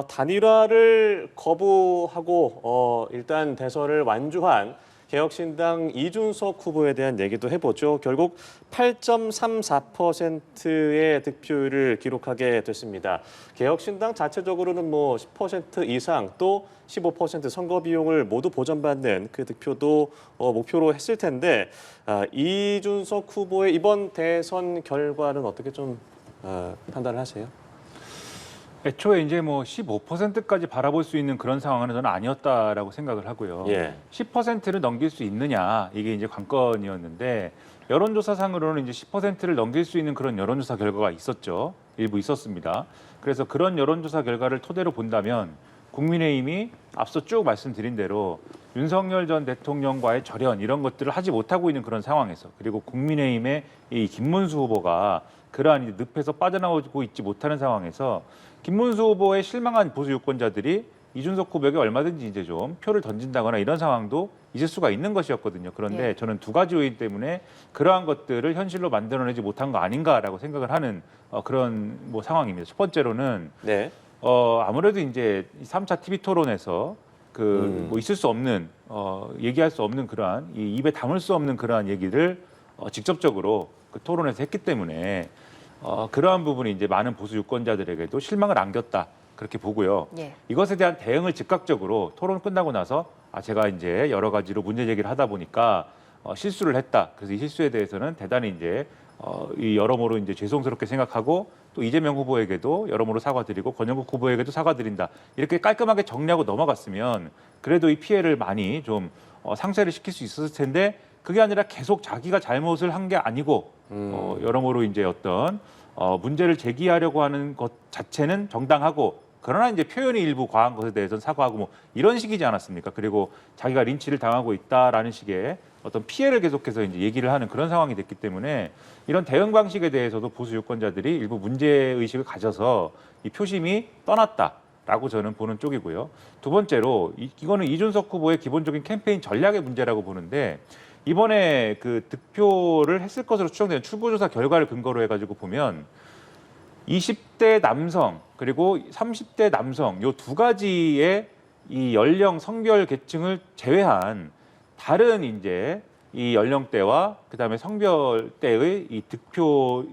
단일화를 거부하고 일단 대선을 완주한 개혁신당 이준석 후보에 대한 얘기도 해보죠. 결국 8.34%의 득표율을 기록하게 됐습니다. 개혁신당 자체적으로는 뭐 10% 이상 또 15% 선거 비용을 모두 보전받는 그 득표도 목표로 했을 텐데 이준석 후보의 이번 대선 결과는 어떻게 좀 판단을 하세요? 애초에 이제 뭐 15%까지 바라볼 수 있는 그런 상황은 저는 아니었다라고 생각을 하고요. 예. 10%를 넘길 수 있느냐 이게 이제 관건이었는데 여론조사상으로는 이제 10%를 넘길 수 있는 그런 여론조사 결과가 있었죠. 일부 있었습니다. 그래서 그런 여론조사 결과를 토대로 본다면 국민의힘이 앞서 쭉 말씀드린 대로 윤석열 전 대통령과의 절연 이런 것들을 하지 못하고 있는 그런 상황에서 그리고 국민의힘의 이 김문수 후보가 그러한 이제 늪에서 빠져나오고 있지 못하는 상황에서 김문수 후보의 실망한 보수 유권자들이 이준석 후보에게 얼마든지 이제 좀 표를 던진다거나 이런 상황도 있을 수가 있는 것이었거든요. 그런데 예. 저는 두 가지 요인 때문에 그러한 것들을 현실로 만들어내지 못한 거 아닌가라고 생각을 하는 그런 뭐 상황입니다. 첫 번째로는 네. 아무래도 이제 3차 TV 토론에서 그 뭐 있을 수 없는 얘기할 수 없는 그러한 이 입에 담을 수 없는 그러한 얘기를 직접적으로 그 토론에서 했기 때문에 그러한 부분이 이제 많은 보수 유권자들에게도 실망을 안겼다 그렇게 보고요. 예. 이것에 대한 대응을 즉각적으로 토론 끝나고 나서 제가 이제 여러 가지로 문제 제기를 하다 보니까 실수를 했다. 그래서 이 실수에 대해서는 대단히 이제 이 여러모로 이제 죄송스럽게 생각하고 또 이재명 후보에게도 여러모로 사과드리고 권영국 후보에게도 사과드린다. 이렇게 깔끔하게 정리하고 넘어갔으면 그래도 이 피해를 많이 좀 상쇄를 시킬 수 있었을 텐데 그게 아니라 계속 자기가 잘못을 한 게 아니고 여러모로 이제 어떤 문제를 제기하려고 하는 것 자체는 정당하고 그러나 이제 표현이 일부 과한 것에 대해서는 사과하고 뭐 이런 식이지 않았습니까? 그리고 자기가 린치를 당하고 있다라는 식의 어떤 피해를 계속해서 이제 얘기를 하는 그런 상황이 됐기 때문에 이런 대응 방식에 대해서도 보수 유권자들이 일부 문제 의식을 가져서 이 표심이 떠났다라고 저는 보는 쪽이고요. 두 번째로 이거는 이준석 후보의 기본적인 캠페인 전략의 문제라고 보는데 이번에 그 득표를 했을 것으로 추정되는 출구조사 결과를 근거로 해가지고 보면 20대 남성 그리고 30대 남성 요 두 가지의 이 연령 성별 계층을 제외한 다른 이제 이 연령대와 그다음에 성별대의 이 득표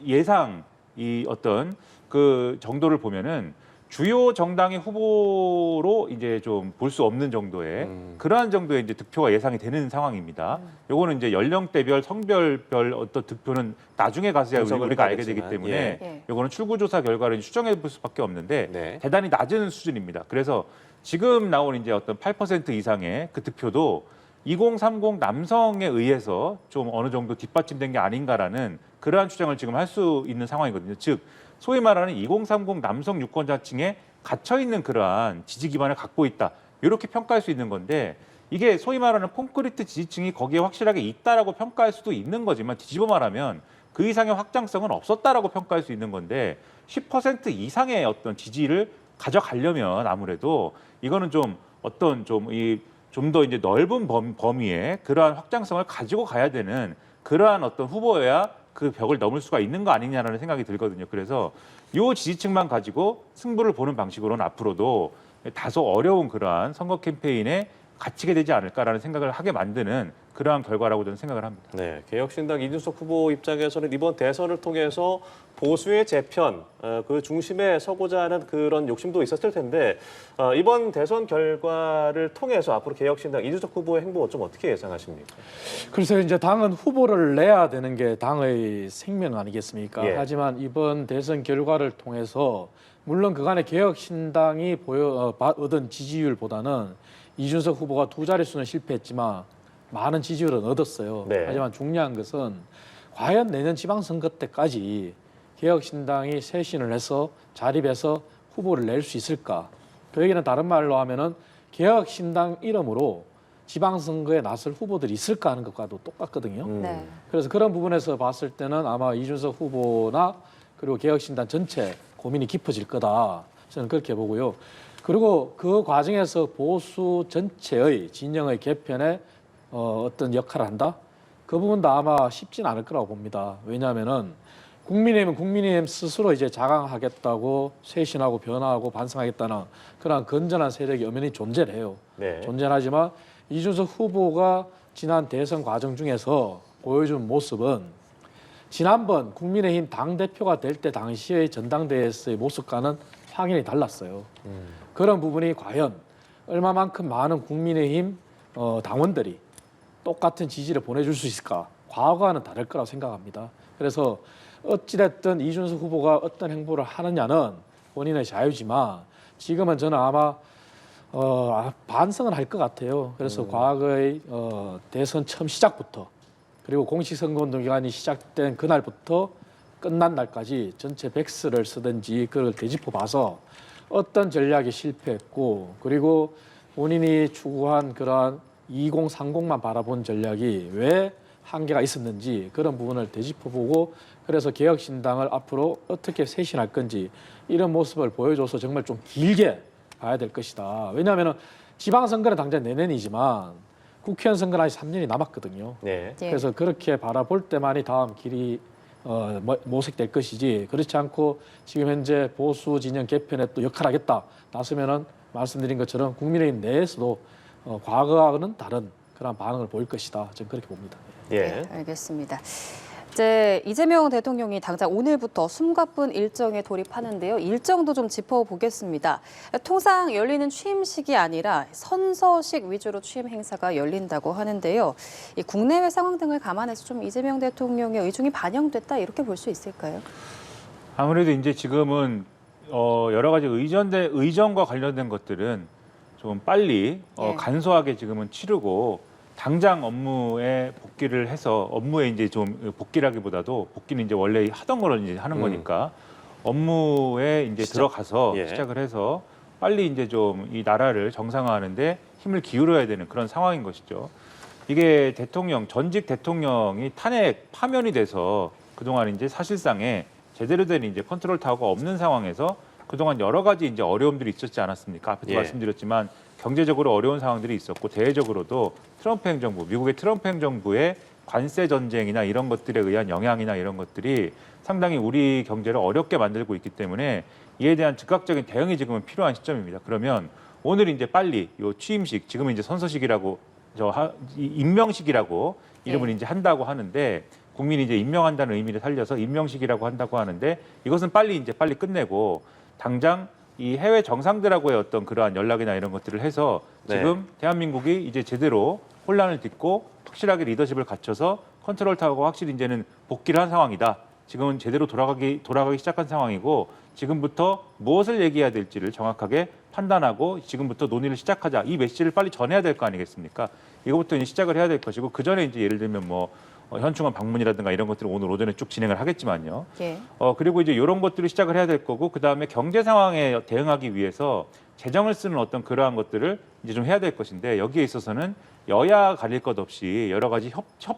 예상 이 어떤 그 정도를 보면은 주요 정당의 후보로 이제 좀 볼 수 없는 정도의 그러한 정도의 이제 득표가 예상이 되는 상황입니다. 요거는 이제 연령대별, 성별별 어떤 득표는 나중에 가서야 우리가 알게 되기 때문에 예. 요거는 출구조사 결과를 추정해 볼 수밖에 없는데 네. 대단히 낮은 수준입니다. 그래서 지금 나온 이제 어떤 8% 이상의 그 득표도 2030 남성에 의해서 좀 어느 정도 뒷받침된 게 아닌가라는 그러한 추정을 지금 할 수 있는 상황이거든요. 즉 소위 말하는 2030 남성 유권자층에 갇혀 있는 그러한 지지 기반을 갖고 있다. 이렇게 평가할 수 있는 건데 이게 소위 말하는 콘크리트 지지층이 거기에 확실하게 있다라고 평가할 수도 있는 거지만 뒤집어 말하면 그 이상의 확장성은 없었다라고 평가할 수 있는 건데 10% 이상의 어떤 지지를 가져가려면 아무래도 이거는 좀 어떤 좀 더 이제 넓은 범위의 그러한 확장성을 가지고 가야 되는 그러한 어떤 후보여야 그 벽을 넘을 수가 있는 거 아니냐라는 생각이 들거든요. 그래서 이 지지층만 가지고 승부를 보는 방식으로는 앞으로도 다소 어려운 그러한 선거 캠페인에 갇히게 되지 않을까라는 생각을 하게 만드는 그러한 결과라고 저는 생각을 합니다. 네, 개혁신당 이준석 후보 입장에서는 이번 대선을 통해서 보수의 재편, 그 중심에 서고자 하는 그런 욕심도 있었을 텐데 이번 대선 결과를 통해서 앞으로 개혁신당 이준석 후보의 행보 좀 어떻게 예상하십니까? 그래서 이제 당은 후보를 내야 되는 게 당의 생명 아니겠습니까? 예. 하지만 이번 대선 결과를 통해서 물론 그간의 개혁신당이 얻은 지지율보다는 이준석 후보가 두 자릿수는 실패했지만 많은 지지율은 얻었어요. 네. 하지만 중요한 것은 과연 내년 지방선거 때까지 개혁신당이 쇄신을 해서 자립해서 후보를 낼 수 있을까? 그 얘기는 다른 말로 하면은 개혁신당 이름으로 지방선거에 나설 후보들이 있을까 하는 것과도 똑같거든요. 네. 그래서 그런 부분에서 봤을 때는 아마 이준석 후보나 그리고 개혁신당 전체 고민이 깊어질 거다. 저는 그렇게 보고요. 그리고 그 과정에서 보수 전체의 진영의 개편에 어떤 역할을 한다? 그 부분도 아마 쉽진 않을 거라고 봅니다. 왜냐하면은 국민의힘은 국민의힘 스스로 이제 자강하겠다고 쇄신하고 변화하고 반성하겠다는 그런 건전한 세력이 엄연히 존재를 해요. 네. 존재하지만 이준석 후보가 지난 대선 과정 중에서 보여준 모습은 지난번 국민의힘 당대표가 될 때 당시의 전당대회에서의 모습과는 확연히 달랐어요. 그런 부분이 과연 얼마만큼 많은 국민의힘 당원들이 똑같은 지지를 보내줄 수 있을까? 과거와는 다를 거라고 생각합니다. 그래서 어찌됐든 이준석 후보가 어떤 행보를 하느냐는 본인의 자유지만 지금은 저는 아마 반성을 할 것 같아요. 그래서 과거의 대선 처음 시작부터 그리고 공식선거운동 기간이 시작된 그날부터 끝난 날까지 전체 백스를 쓰든지 그걸 되짚어 봐서 어떤 전략이 실패했고 그리고 본인이 추구한 그러한 2030만 바라본 전략이 왜 한계가 있었는지 그런 부분을 되짚어보고 그래서 개혁신당을 앞으로 어떻게 쇄신할 건지 이런 모습을 보여줘서 정말 좀 길게 봐야 될 것이다. 왜냐하면 지방선거는 당장 내년이지만 국회의원 선거는 아직 3년이 남았거든요. 네. 예. 그래서 그렇게 바라볼 때만이 다음 길이 모색될 것이지 그렇지 않고 지금 현재 보수 진영 개편에 또 역할하겠다 나서면은 말씀드린 것처럼 국민의힘 내에서도 과거와는 다른 그런 반응을 보일 것이다. 저는 그렇게 봅니다. 예. 네, 알겠습니다. 이제 이재명 대통령이 당장 오늘부터 숨가쁜 일정에 돌입하는데요. 일정도 좀 짚어보겠습니다. 통상 열리는 취임식이 아니라 선서식 위주로 취임 행사가 열린다고 하는데요. 이 국내외 상황 등을 감안해서 좀 이재명 대통령의 의중이 반영됐다 이렇게 볼 수 있을까요? 아무래도 이제 지금은 여러 가지 의전과 관련된 것들은 좀 빨리 예. 간소하게 지금은 치르고 당장 업무에 복귀를 해서 업무에 이제 좀 복귀라기보다도 복귀는 이제 원래 하던 걸 이제 하는 거니까 업무에 이제 들어가서 예. 시작을 해서 빨리 이제 좀 이 나라를 정상화하는데 힘을 기울여야 되는 그런 상황인 것이죠. 이게 전직 대통령이 탄핵 파면이 돼서 그동안 이제 사실상에 제대로 된 이제 컨트롤 타워가 없는 상황에서 그동안 여러 가지 이제 어려움들이 있었지 않았습니까? 앞에도 예. 말씀드렸지만 경제적으로 어려운 상황들이 있었고 대외적으로도 트럼프 행정부, 미국의 트럼프 행정부의 관세 전쟁이나 이런 것들에 의한 영향이나 이런 것들이 상당히 우리 경제를 어렵게 만들고 있기 때문에 이에 대한 즉각적인 대응이 지금은 필요한 시점입니다. 그러면 오늘 이제 빨리 요 취임식, 지금은 이제 선서식이라고 임명식이라고 이름을 네. 이제 한다고 하는데 국민이 이제 임명한다는 의미를 살려서 임명식이라고 한다고 하는데 이것은 빨리 끝내고 당장 이 해외 정상들하고의 어떤 그러한 연락이나 이런 것들을 해서 네. 지금 대한민국이 이제 제대로 혼란을 딛고 확실하게 리더십을 갖춰서 컨트롤 타워가 확실히 이제는 복귀를 한 상황이다. 지금은 제대로 돌아가기 시작한 상황이고 지금부터 무엇을 얘기해야 될지를 정확하게 판단하고 지금부터 논의를 시작하자. 이 메시지를 빨리 전해야 될 거 아니겠습니까? 이거부터 이제 시작을 해야 될 것이고 그 전에 이제 예를 들면 현충원 방문이라든가 이런 것들을 오늘 오전에 쭉 진행을 하겠지만요. 예. 그리고 이제 이런 것들을 시작을 해야 될 거고 그다음에 경제 상황에 대응하기 위해서 재정을 쓰는 어떤 그러한 것들을 이제 좀 해야 될 것인데 여기에 있어서는 여야 가릴 것 없이 여러 가지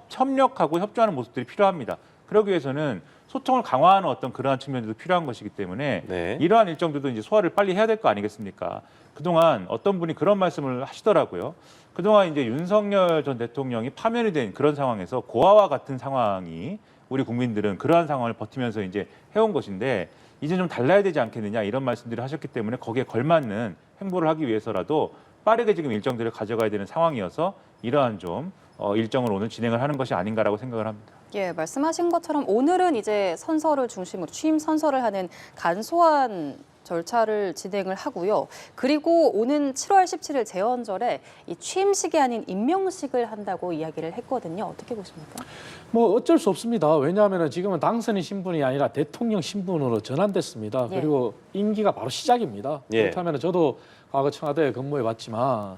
협력하고 협조하는 모습들이 필요합니다. 그러기 위해서는 소통을 강화하는 어떤 그러한 측면도 필요한 것이기 때문에 네. 이러한 일정들도 이제 소화를 빨리 해야 될 거 아니겠습니까? 그동안 어떤 분이 그런 말씀을 하시더라고요. 그동안 이제 윤석열 전 대통령이 파면이 된 그런 상황에서 고아와 같은 상황이 우리 국민들은 그러한 상황을 버티면서 이제 해온 것인데 이제 좀 달라야 되지 않겠느냐 이런 말씀들을 하셨기 때문에 거기에 걸맞는 행보를 하기 위해서라도 빠르게 지금 일정들을 가져가야 되는 상황이어서 이러한 좀 일정을 오늘 진행을 하는 것이 아닌가라고 생각을 합니다. 예, 말씀하신 것처럼 오늘은 이제 선서를 중심으로 취임 선서를 하는 간소한 절차를 진행을 하고요. 그리고 오는 7월 17일 제헌절에 이 취임식이 아닌 임명식을 한다고 이야기를 했거든요. 어떻게 보십니까? 뭐 어쩔 수 없습니다. 왜냐하면 지금은 당선인 신분이 아니라 대통령 신분으로 전환됐습니다. 예. 그리고 임기가 바로 시작입니다. 예. 그렇다면 저도 과거 청와대에 근무해봤지만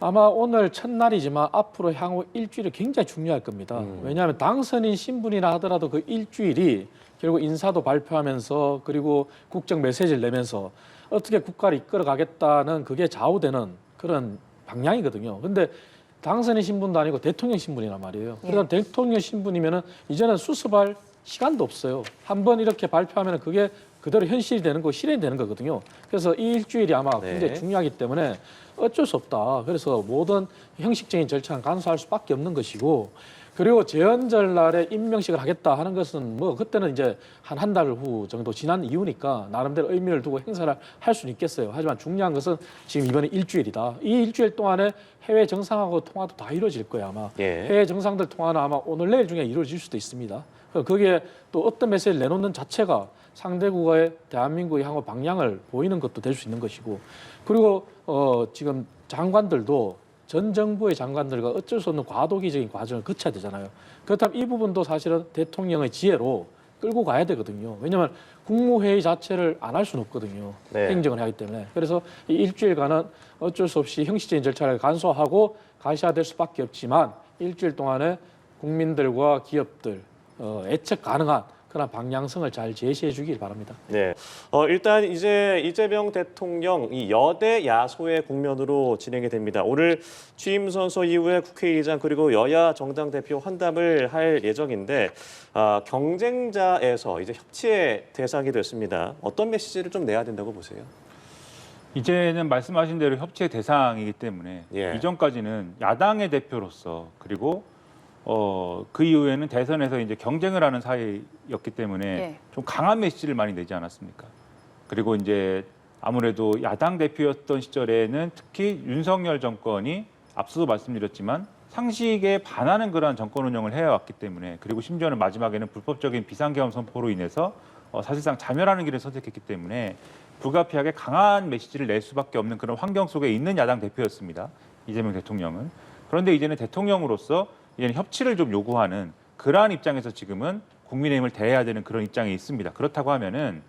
아마 오늘 첫날이지만 앞으로 향후 일주일이 굉장히 중요할 겁니다. 왜냐하면 당선인 신분이라 하더라도 그 일주일이 결국 인사도 발표하면서 그리고 국정 메시지를 내면서 어떻게 국가를 이끌어가겠다는 그게 좌우되는 그런 방향이거든요. 근데 당선인 신분도 아니고 대통령 신분이란 말이에요. 그러다 대통령 신분이면은 이제는 수습할 시간도 없어요. 한번 이렇게 발표하면은 그게 그대로 현실이 되는 거, 실현이 되는 거거든요. 그래서 이 일주일이 아마 네. 굉장히 중요하기 때문에 어쩔 수 없다. 그래서 모든 형식적인 절차는 간소할 수밖에 없는 것이고 그리고 재연절 날에 임명식을 하겠다 하는 것은 뭐 그때는 이제 한 달 후 정도 지난 이후니까 나름대로 의미를 두고 행사를 할 수는 있겠어요. 하지만 중요한 것은 지금 이번에 일주일이다. 이 일주일 동안에 해외 정상하고 통화도 다 이루어질 거예요 아마. 예. 해외 정상들 통화는 아마 오늘 내일 중에 이루어질 수도 있습니다. 거기에 또 어떤 메시지를 내놓는 자체가 상대국의 대한민국의 향후 방향을 보이는 것도 될 수 있는 것이고, 그리고 지금 장관들도 전 정부의 장관들과 어쩔 수 없는 과도기적인 과정을 거쳐야 되잖아요. 그렇다면 이 부분도 사실은 대통령의 지혜로 끌고 가야 되거든요. 왜냐하면 국무회의 자체를 안 할 수는 없거든요. 네. 행정을 하기 때문에. 그래서 이 일주일간은 어쩔 수 없이 형식적인 절차를 간소화하고 가셔야 될 수밖에 없지만 일주일 동안에 국민들과 기업들 예측 가능한 그런 방향성을 잘 제시해 주길 바랍니다. 네. 일단 이제 이재명 대통령 이 여대 야소의 국면으로 진행이 됩니다. 오늘 취임 선서 이후에 국회의장 그리고 여야 정당 대표 환담을 할 예정인데 경쟁자에서 이제 협치의 대상이 됐습니다. 어떤 메시지를 좀 내야 된다고 보세요? 이제는 말씀하신 대로 협치의 대상이기 때문에 예. 이전까지는 야당의 대표로서 그리고 그 이후에는 대선에서 이제 경쟁을 하는 사이였기 때문에 예. 좀 강한 메시지를 많이 내지 않았습니까? 그리고 이제 아무래도 야당 대표였던 시절에는 특히 윤석열 정권이 앞서도 말씀드렸지만 상식에 반하는 그러한 정권 운영을 해왔기 때문에, 그리고 심지어는 마지막에는 불법적인 비상계엄 선포로 인해서 사실상 자멸하는 길을 선택했기 때문에 불가피하게 강한 메시지를 낼 수밖에 없는 그런 환경 속에 있는 야당 대표였습니다. 이재명 대통령은. 그런데 이제는 대통령으로서 이제는 협치를 좀 요구하는 그러한 입장에서 지금은 국민의힘을 대해야 되는 그런 입장에 있습니다. 그렇다고 하면은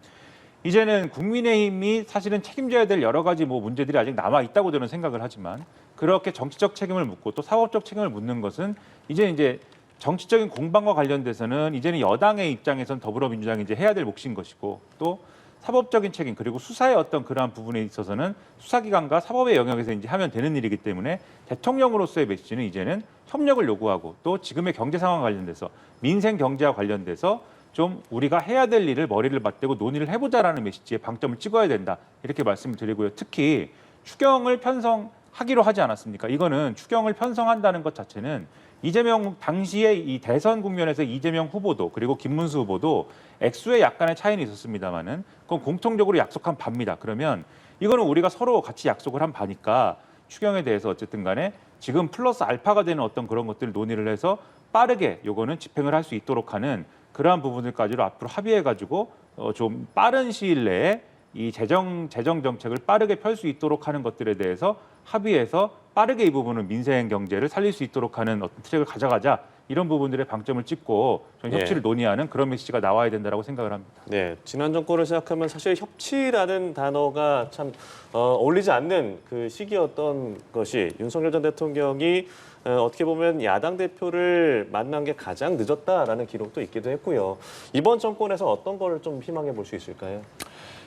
이제는 국민의힘이 사실은 책임져야 될 여러 가지 문제들이 아직 남아 있다고 저는 생각을 하지만, 그렇게 정치적 책임을 묻고 또 사법적 책임을 묻는 것은 이제 정치적인 공방과 관련돼서는 이제는 여당의 입장에선 더불어민주당이 이제 해야 될 몫인 것이고, 또 사법적인 책임 그리고 수사의 어떤 그러한 부분에 있어서는 수사기관과 사법의 영역에서 이제 하면 되는 일이기 때문에 대통령으로서의 메시지는 이제는 협력을 요구하고, 또 지금의 경제 상황 관련돼서 민생 경제와 관련돼서 좀 우리가 해야 될 일을 머리를 맞대고 논의를 해보자라는 메시지에 방점을 찍어야 된다, 이렇게 말씀을 드리고요. 특히 추경을 편성하기로 하지 않았습니까? 이거는 추경을 편성한다는 것 자체는 이재명 당시에 이 대선 국면에서 이재명 후보도 그리고 김문수 후보도 액수에 약간의 차이는 있었습니다만은 그건 공통적으로 약속한 바입니다. 그러면 이거는 우리가 서로 같이 약속을 한 바니까 추경에 대해서 어쨌든 간에 지금 플러스 알파가 되는 어떤 그런 것들을 논의를 해서 빠르게 요거는 집행을 할 수 있도록 하는 그러한 부분들까지로 앞으로 합의해가지고 좀 빠른 시일 내에 이 재정 정책을 빠르게 펼 수 있도록 하는 것들에 대해서 합의해서 빠르게 이 부분은 민생 경제를 살릴 수 있도록 하는 어떤 트랙을 가져가자, 이런 부분들의 방점을 찍고 저는 협치를 논의하는 그런 메시지가 나와야 된다고 생각을 합니다. 네, 지난 정권을 생각하면 사실 협치라는 단어가 참 어울리지 않는 그 시기였던 것이 윤석열 전 대통령이 어떻게 보면 야당 대표를 만난 게 가장 늦었다라는 기록도 있기도 했고요. 이번 정권에서 어떤 걸 좀 희망해 볼 수 있을까요?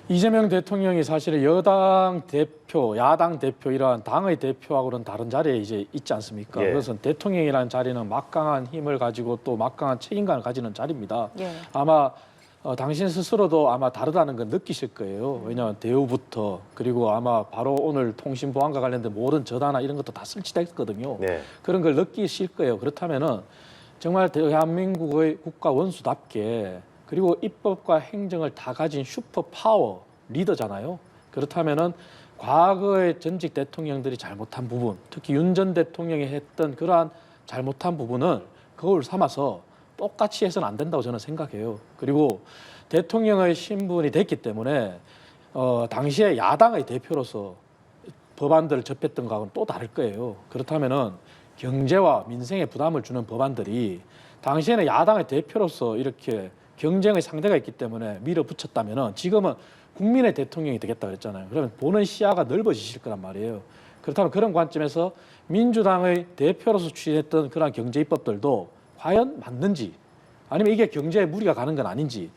이재명 대통령이 사실은 여당 대표, 야당 대표 이러한 당의 대표하고는 다른 자리에 이제 있지 않습니까? 예. 그것은 대통령이라는 자리는 막강한 힘을 가지고 또 막강한 책임감을 가지는 자리입니다. 예. 아마 당신 스스로도 아마 다르다는 걸 느끼실 거예요. 왜냐하면 대우부터, 그리고 아마 바로 오늘 통신보안과 관련된 모든 전화나 이런 것도 다 설치됐거든요. 네. 그런 걸 느끼실 거예요. 그렇다면은 정말 대한민국의 국가 원수답게, 그리고 입법과 행정을 다 가진 슈퍼 파워 리더잖아요. 그렇다면은 과거의 전직 대통령들이 잘못한 부분, 특히 윤 전 대통령이 했던 그러한 잘못한 부분을 거울 삼아서 똑같이 해서는 안 된다고 저는 생각해요. 그리고 대통령의 신분이 됐기 때문에 당시에 야당의 대표로서 법안들을 접했던 거하고는 또 다를 거예요. 그렇다면은 경제와 민생에 부담을 주는 법안들이 당시에는 야당의 대표로서 이렇게 경쟁의 상대가 있기 때문에 밀어붙였다면은 지금은 국민의 대통령이 되겠다 그랬잖아요. 그러면 보는 시야가 넓어지실 거란 말이에요. 그렇다면 그런 관점에서 민주당의 대표로서 추진했던 그런 경제 입법들도 과연 맞는지, 아니면 이게 경제에 무리가 가는 건 아닌지,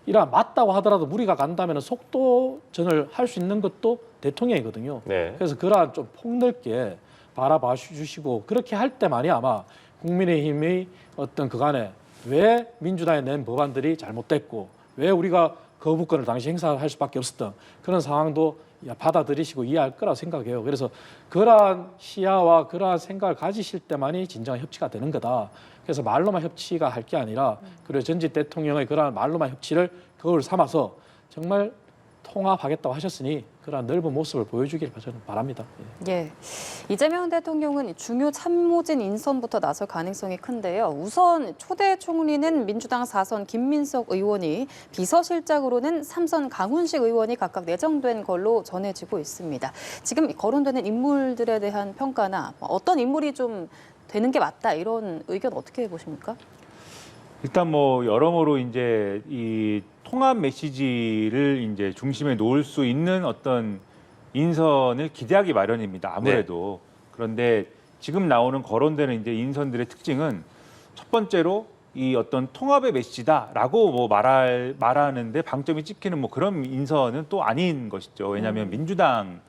이러한 맞다고 하더라도 무리가 간다면 속도전을 할 수 있는 것도 대통령이거든요. 네. 그래서 그러한 좀 폭넓게 바라봐 주시고, 그렇게 할 때만이 아마 국민의힘의 어떤 그간에 왜 민주당이 낸 법안들이 잘못됐고 왜 우리가 거부권을 당시 행사할 수밖에 없었던 그런 상황도 받아들이시고 이해할 거라고 생각해요. 그래서 그러한 시야와 그러한 생각을 가지실 때만이 진정한 협치가 되는 거다. 그래서 말로만 협치가 할 게 아니라 그리고 전직 대통령의 그러한 말로만 협치를 그걸 삼아서 정말 통합하겠다고 하셨으니 그러한 넓은 모습을 보여주길 저는 바랍니다. 예. 이재명 대통령은 중요 참모진 인선부터 나설 가능성이 큰데요. 우선 초대 총리는 민주당 4선 김민석 의원이, 비서실장으로는 3선 강훈식 의원이 각각 내정된 걸로 전해지고 있습니다. 지금 거론되는 인물들에 대한 평가나 어떤 인물이 좀 되는 게 맞다 이런 의견 어떻게 보십니까? 일단 뭐 여러모로 이제 이 통합 메시지를 이제 중심에 놓을 수 있는 어떤 인선을 기대하기 마련입니다. 아무래도. 그런데 지금 나오는 거론되는 이제 인선들의 특징은 첫 번째로 이 어떤 통합의 메시지다라고 뭐 말하는데 방점이 찍히는 뭐 그런 인선은 또 아닌 것이죠. 왜냐하면 민주당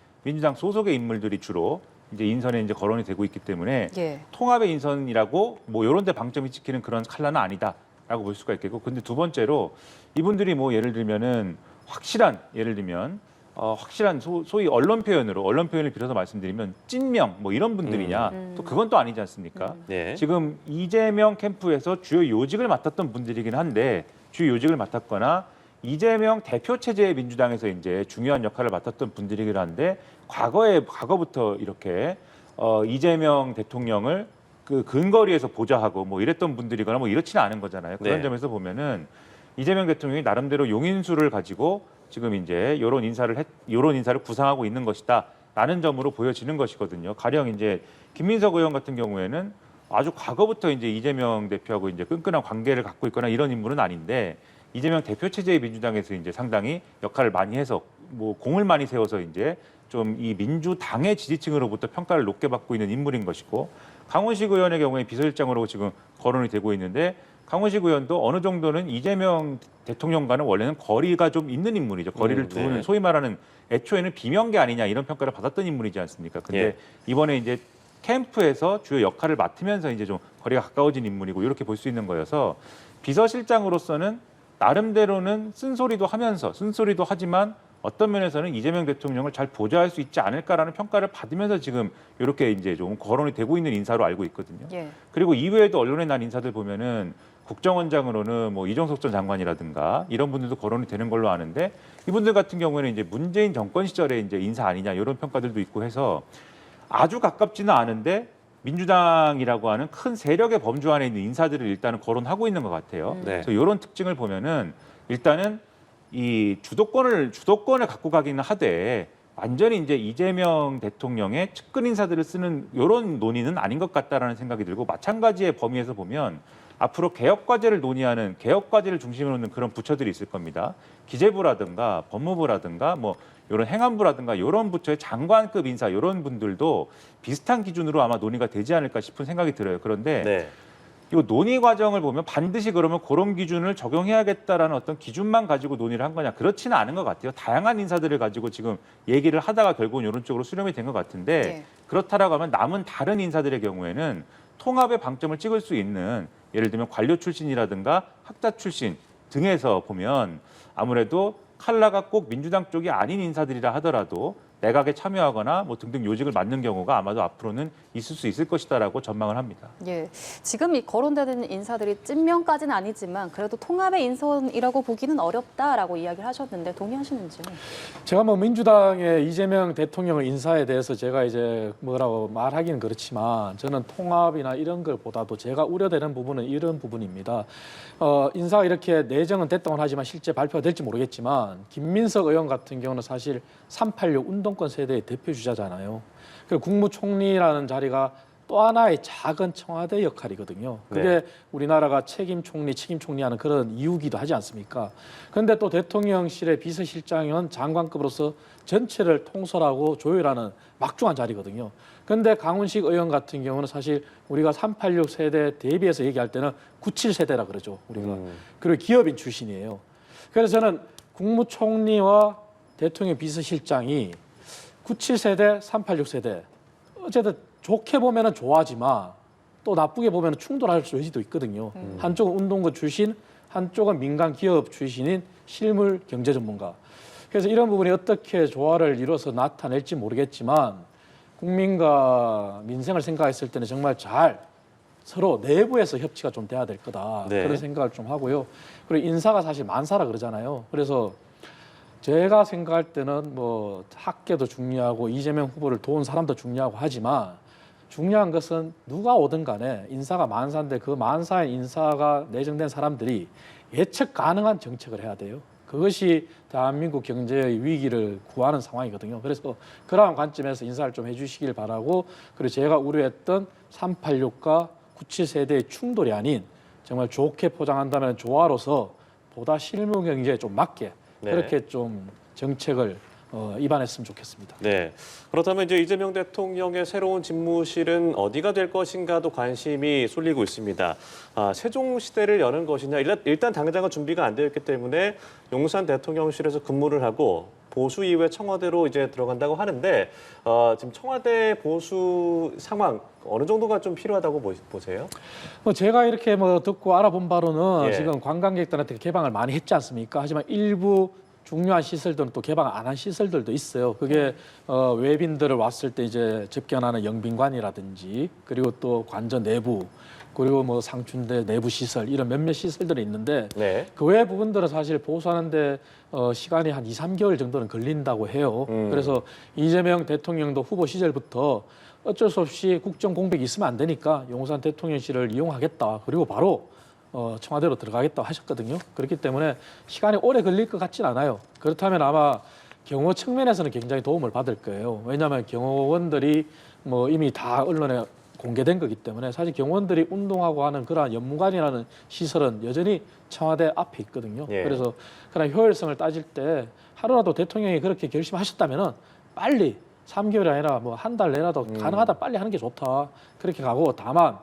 소속의 인물들이 주로 이제 인선에 이제 거론이 되고 있기 때문에 예. 통합의 인선이라고 뭐 이런 데 방점이 찍히는 그런 칼라는 아니다라고 볼 수가 있겠고, 근데 두 번째로 이분들이 뭐 예를 들면은 확실한 소위 언론 표현을 빌어서 말씀드리면 찐명 뭐 이런 분들이냐 또 그건 또 아니지 않습니까? 네. 지금 이재명 캠프에서 주요 요직을 맡았던 분들이긴 한데, 주요 요직을 맡았거나 이재명 대표 체제의 민주당에서 이제 중요한 역할을 맡았던 분들이긴 한데, 과거부터 이렇게 이재명 대통령을 그 근거리에서 보좌하고 뭐 이랬던 분들이거나 뭐 이렇지는 않은 거잖아요. 그런 네. 점에서 보면은 이재명 대통령이 나름대로 용인수를 가지고 지금 이제 요런 인사를 구상하고 있는 것이다라는 점으로 보여지는 것이거든요. 가령 이제 김민석 의원 같은 경우에는 아주 과거부터 이제 이재명 대표하고 이제 끈끈한 관계를 갖고 있거나 이런 인물은 아닌데, 이재명 대표 체제의 민주당에서 이제 상당히 역할을 많이 해서 뭐 공을 많이 세워서 이제 좀 이 민주당의 지지층으로부터 평가를 높게 받고 있는 인물인 것이고, 강훈식 의원의 경우에 비서실장으로 지금 거론이 되고 있는데, 강훈식 의원도 어느 정도는 이재명 대통령과는 원래는 거리가 좀 있는 인물이죠. 거리를 두는 네. 소위 말하는 애초에는 비명계 아니냐 이런 평가를 받았던 인물이지 않습니까? 근데 예. 이번에 이제 캠프에서 주요 역할을 맡으면서 이제 좀 거리가 가까워진 인물이고 이렇게 볼 수 있는 거여서, 비서실장으로서는 나름대로는 쓴소리도 하지만 어떤 면에서는 이재명 대통령을 잘 보좌할 수 있지 않을까라는 평가를 받으면서 지금 이렇게 이제 좀 거론이 되고 있는 인사로 알고 있거든요. 예. 그리고 이외에도 언론에 난 인사들 보면은 국정원장으로는 뭐 이정석 전 장관이라든가 이런 분들도 거론이 되는 걸로 아는데, 이분들 같은 경우에는 이제 문재인 정권 시절에 이제 인사 아니냐 이런 평가들도 있고 해서 아주 가깝지는 않은데 민주당이라고 하는 큰 세력의 범주 안에 있는 인사들을 일단은 거론하고 있는 것 같아요. 네. 그래서 이런 특징을 보면은 일단은 이 주도권을 갖고 가기는 하되 완전히 이제 이재명 대통령의 측근 인사들을 쓰는 이런 논의는 아닌 것 같다라는 생각이 들고, 마찬가지의 범위에서 보면 앞으로 개혁 과제를 중심으로 놓는 그런 부처들이 있을 겁니다. 기재부라든가 법무부라든가 뭐 이런 행안부라든가 이런 부처의 장관급 인사 이런 분들도 비슷한 기준으로 아마 논의가 되지 않을까 싶은 생각이 들어요. 그런데 네. 이거 논의 과정을 보면 반드시 그러면 그런 기준을 적용해야겠다라는 어떤 기준만 가지고 논의를 한 거냐, 그렇지는 않은 것 같아요. 다양한 인사들을 가지고 지금 얘기를 하다가 결국은 이런 쪽으로 수렴이 된 것 같은데, 네. 그렇다라고 하면 남은 다른 인사들의 경우에는 통합의 방점을 찍을 수 있는, 예를 들면 관료 출신이라든가 학자 출신 등에서 보면 아무래도 칼라가 꼭 민주당 쪽이 아닌 인사들이라 하더라도 내각에 참여하거나 뭐 등등 요직을 맡는 경우가 아마도 앞으로는 있을 수 있을 것이다라고 전망을 합니다. 예, 지금 이 거론되는 인사들이 찐명까지는 아니지만 그래도 통합의 인선이라고 보기는 어렵다라고 이야기를 하셨는데 동의하시는지요? 제가 뭐 민주당의 이재명 대통령 인사에 대해서 제가 이제 뭐라고 말하기는 그렇지만, 저는 통합이나 이런 걸보다도 제가 우려되는 부분은 이런 부분입니다. 인사가 이렇게 내정은 됐다고는 하지만 실제 발표가 될지 모르겠지만, 김민석 의원 같은 경우는 사실 386 운동권 세대의 대표 주자잖아요. 그리고 국무총리라는 자리가 또 하나의 작은 청와대 역할이거든요. 그게 네. 우리나라가 책임 총리하는 그런 이유기도 하지 않습니까? 그런데 또 대통령실의 비서실장은 장관급으로서 전체를 통솔하고 조율하는 막중한 자리거든요. 그런데 강훈식 의원 같은 경우는 사실 우리가 386 세대 대비해서 얘기할 때는 97 세대라 그러죠, 우리가. 그리고 기업인 출신이에요. 그래서 저는 국무총리와 대통령 비서실장이 97세대, 386세대 어쨌든 좋게 보면은 좋아하지만 또 나쁘게 보면은 충돌할 수도 있거든요. 한쪽은 운동권 출신, 한쪽은 민간 기업 출신인 실물 경제 전문가. 그래서 이런 부분이 어떻게 조화를 이뤄서 나타낼지 모르겠지만 국민과 민생을 생각했을 때는 정말 잘 서로 내부에서 협치가 좀 돼야 될 거다. 네. 그런 생각을 좀 하고요. 그리고 인사가 사실 만사라 그러잖아요. 그래서 제가 생각할 때는 뭐 학계도 중요하고 이재명 후보를 도운 사람도 중요하고 하지만 중요한 것은 누가 오든 간에 인사가 만사인데 그 만사의 인사가 내정된 사람들이 예측 가능한 정책을 해야 돼요. 그것이 대한민국 경제의 위기를 구하는 상황이거든요. 그래서 그러한 관점에서 인사를 좀 해주시길 바라고, 그리고 제가 우려했던 386과 97세대의 충돌이 아닌 정말 좋게 포장한다면 조화로서 보다 실무 경제에 좀 맞게 네. 그렇게 좀 정책을 입안했으면 좋겠습니다. 네. 그렇다면 이제 이재명 대통령의 새로운 집무실은 어디가 될 것인가도 관심이 쏠리고 있습니다. 세종시대를 여는 것이냐. 일단 당장은 준비가 안 되어 있기 때문에 용산 대통령실에서 근무를 하고 보수 이후에 청와대로 이제 들어간다고 하는데 지금 청와대 보수 상황 어느 정도가 좀 필요하다고 보세요? 뭐 제가 이렇게 뭐 듣고 알아본 바로는 예. 지금 관광객들한테 개방을 많이 했지 않습니까? 하지만 일부 중요한 시설들은 또 개방 안 한 시설들도 있어요. 그게 외빈들을 왔을 때 이제 접견하는 영빈관이라든지, 그리고 또 관저 내부, 그리고 뭐 상춘대 내부 시설, 이런 몇몇 시설들이 있는데 네. 그 외 부분들은 사실 보수하는데 시간이 한 2, 3개월 정도는 걸린다고 해요. 그래서 이재명 대통령도 후보 시절부터 어쩔 수 없이 국정 공백이 있으면 안 되니까 용산 대통령실을 이용하겠다. 그리고 바로 청와대로 들어가겠다고 하셨거든요. 그렇기 때문에 시간이 오래 걸릴 것 같진 않아요. 그렇다면 아마 경호 측면에서는 굉장히 도움을 받을 거예요. 왜냐하면 경호원들이 뭐 이미 다 언론에 공개된 거기 때문에 사실 경호원들이 운동하고 하는 그러한 연무관이라는 시설은 여전히 청와대 앞에 있거든요. 예. 그래서 그런 효율성을 따질 때 하루라도 대통령이 그렇게 결심하셨다면은 빨리 3개월이 아니라 뭐 한 달 내라도 가능하다 빨리 하는 게 좋다. 그렇게 가고, 다만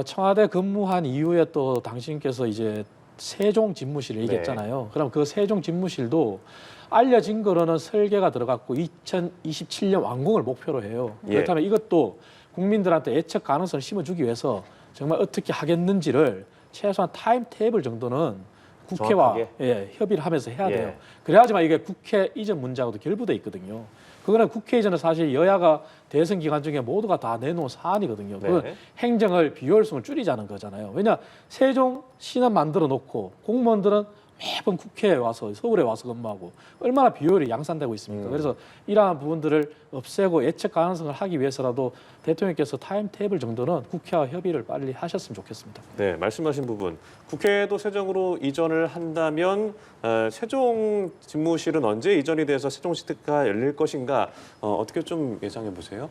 청와대 근무한 이후에 또 당신께서 이제 세종 집무실을 얘기했잖아요. 그럼 그 세종 집무실도 알려진 거로는 설계가 들어갔고 2027년 완공을 목표로 해요. 예. 그렇다면 이것도 국민들한테 예측 가능성을 심어주기 위해서 정말 어떻게 하겠는지를 최소한 타임 테이블 정도는 국회와 정확하게? 협의를 하면서 해야 예. 돼요. 그래야지만 이게 국회 이전 문제하고도 결부돼 있거든요. 그거는 국회 이전은 사실 여야가 대선 기간 중에 모두가 다 내놓은 사안이거든요. 그건 네. 행정을 비효율성을 줄이자는 거잖아요. 왜냐, 세종시는 만들어 놓고 공무원들은 매번 국회에 와서 서울에 와서 근무하고 얼마나 비효율이 양산되고 있습니까? 그래서 이러한 부분들을 없애고 예측 가능성을 하기 위해서라도 대통령께서 타임 테이블 정도는 국회와 협의를 빨리 하셨으면 좋겠습니다. 네, 말씀하신 부분. 국회도 세종으로 이전을 한다면 세종 집무실은 언제 이전이 돼서 세종시대가 열릴 것인가 어떻게 좀 예상해 보세요?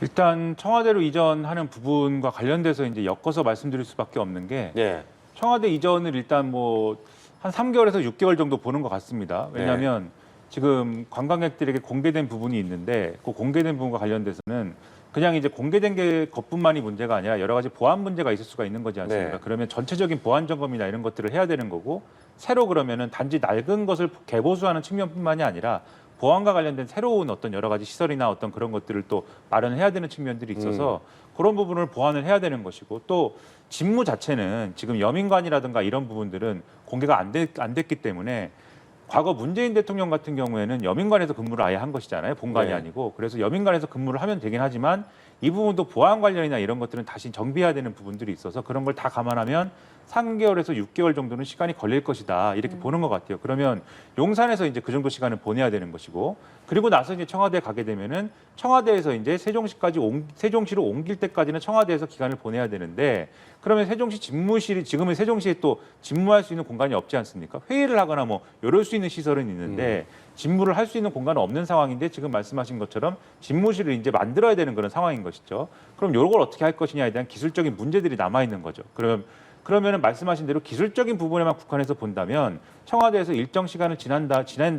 일단 청와대로 이전하는 부분과 관련돼서 이제 엮어서 말씀드릴 수밖에 없는 게 네. 청와대 이전을 일단 뭐 한 3개월에서 6개월 정도 보는 것 같습니다. 왜냐하면 지금 관광객들에게 공개된 부분이 있는데 그 공개된 부분과 관련돼서는 그냥 이제 공개된 게 것뿐만이 문제가 아니라 여러 가지 보안 문제가 있을 수가 있는 거지 않습니까? 네. 그러면 전체적인 보안 점검이나 이런 것들을 해야 되는 거고, 새로 그러면은 단지 낡은 것을 개보수하는 측면뿐만이 아니라 보안과 관련된 새로운 어떤 여러 가지 시설이나 어떤 그런 것들을 또 마련해야 되는 측면들이 있어서 그런 부분을 보완을 해야 되는 것이고, 또 직무 자체는 지금 여민관이라든가 이런 부분들은 공개가 안 됐기 때문에 과거 문재인 대통령 같은 경우에는 여민관에서 근무를 아예 한 것이잖아요. 본관이 네. 아니고. 그래서 여민관에서 근무를 하면 되긴 하지만 이 부분도 보안 관련이나 이런 것들은 다시 정비해야 되는 부분들이 있어서 그런 걸 다 감안하면 3개월에서 6개월 정도는 시간이 걸릴 것이다. 이렇게 보는 것 같아요. 그러면 용산에서 이제 그 정도 시간을 보내야 되는 것이고, 그리고 나서 이제 청와대에 가게 되면은 청와대에서 이제 세종시로 옮길 때까지는 청와대에서 기간을 보내야 되는데, 그러면 세종시 집무실이 지금은 세종시에 또 집무할 수 있는 공간이 없지 않습니까? 회의를 하거나 뭐 이럴 수 있는 시설은 있는데 집무를 할 수 있는 공간은 없는 상황인데 지금 말씀하신 것처럼 집무실을 이제 만들어야 되는 그런 상황인 것이죠. 그럼 이걸 어떻게 할 것이냐에 대한 기술적인 문제들이 남아 있는 거죠. 그러면은 말씀하신 대로 기술적인 부분에만 국한해서 본다면 청와대에서 일정 시간을 지난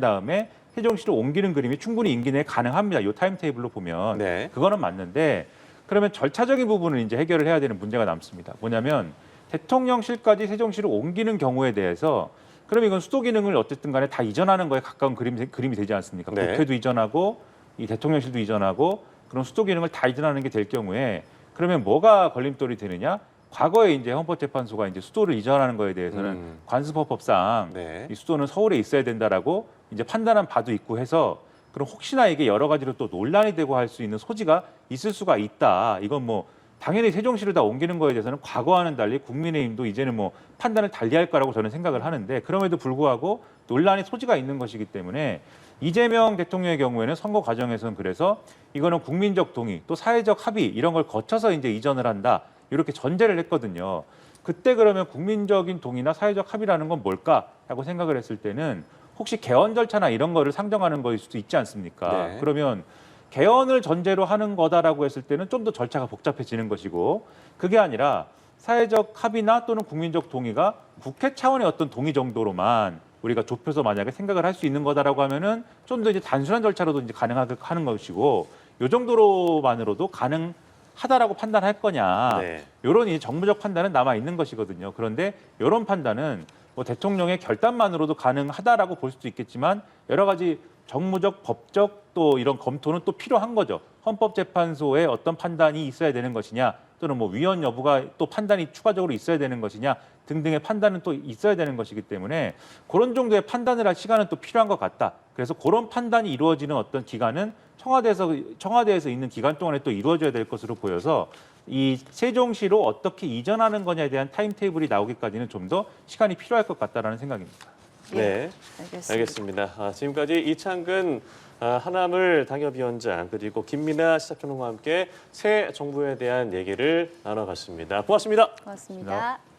다음에 세종시로 옮기는 그림이 충분히 임기 내에 가능합니다. 이 타임 테이블로 보면 네. 그거는 맞는데, 그러면 절차적인 부분을 이제 해결을 해야 되는 문제가 남습니다. 뭐냐면 대통령실까지 세종시로 옮기는 경우에 대해서 그럼 이건 수도 기능을 어쨌든 간에 다 이전하는 거에 가까운 그림이 되지 않습니까? 네. 국회도 이전하고 이 대통령실도 이전하고 그런 수도 기능을 다 이전하는 게 될 경우에 그러면 뭐가 걸림돌이 되느냐? 과거에 이제 헌법재판소가 이제 수도를 이전하는 거에 대해서는 관습헌법상 네. 이 수도는 서울에 있어야 된다라고 이제 판단한 바도 있고 해서 그럼 혹시나 이게 여러 가지로 또 논란이 되고 할 수 있는 소지가 있을 수가 있다. 이건 뭐 당연히 세종시를 다 옮기는 거에 대해서는 과거와는 달리 국민의힘도 이제는 뭐 판단을 달리할 거라고 저는 생각을 하는데 그럼에도 불구하고 논란의 소지가 있는 것이기 때문에 이재명 대통령의 경우에는 선거 과정에서는 그래서 이거는 국민적 동의 또 사회적 합의 이런 걸 거쳐서 이제 이전을 한다 이렇게 전제를 했거든요. 그때 그러면 국민적인 동의나 사회적 합의라는 건 뭘까라고 생각을 했을 때는 혹시 개헌 절차나 이런 거를 상정하는 거일 수도 있지 않습니까? 네. 그러면 개헌을 전제로 하는 거다라고 했을 때는 좀 더 절차가 복잡해지는 것이고 그게 아니라 사회적 합의나 또는 국민적 동의가 국회 차원의 어떤 동의 정도로만 우리가 좁혀서 만약에 생각을 할 수 있는 거다라고 하면은 좀 더 이제 단순한 절차로도 이제 가능하게 하는 것이고 요 정도로만으로도 가능하다라고 판단할 거냐 네. 이런 이 정무적 판단은 남아 있는 것이거든요. 그런데 이런 판단은 뭐 대통령의 결단만으로도 가능하다라고 볼 수도 있겠지만 여러 가지 정무적, 법적 또 이런 검토는 또 필요한 거죠. 헌법재판소의 어떤 판단이 있어야 되는 것이냐 또는 뭐 위헌 여부가 또 판단이 추가적으로 있어야 되는 것이냐 등등의 판단은 또 있어야 되는 것이기 때문에 그런 정도의 판단을 할 시간은 또 필요한 것 같다. 그래서 그런 판단이 이루어지는 어떤 기간은 청와대에서 있는 기간 동안에 또 이루어져야 될 것으로 보여서 이 세종시로 어떻게 이전하는 거냐에 대한 타임테이블이 나오기까지는 좀 더 시간이 필요할 것 같다라는 생각입니다. 네, 알겠습니다. 알겠습니다. 지금까지 이창근 하나물 당협위원장 그리고 김민아 시사평론가와 함께 새 정부에 대한 얘기를 나눠봤습니다. 고맙습니다. 고맙습니다.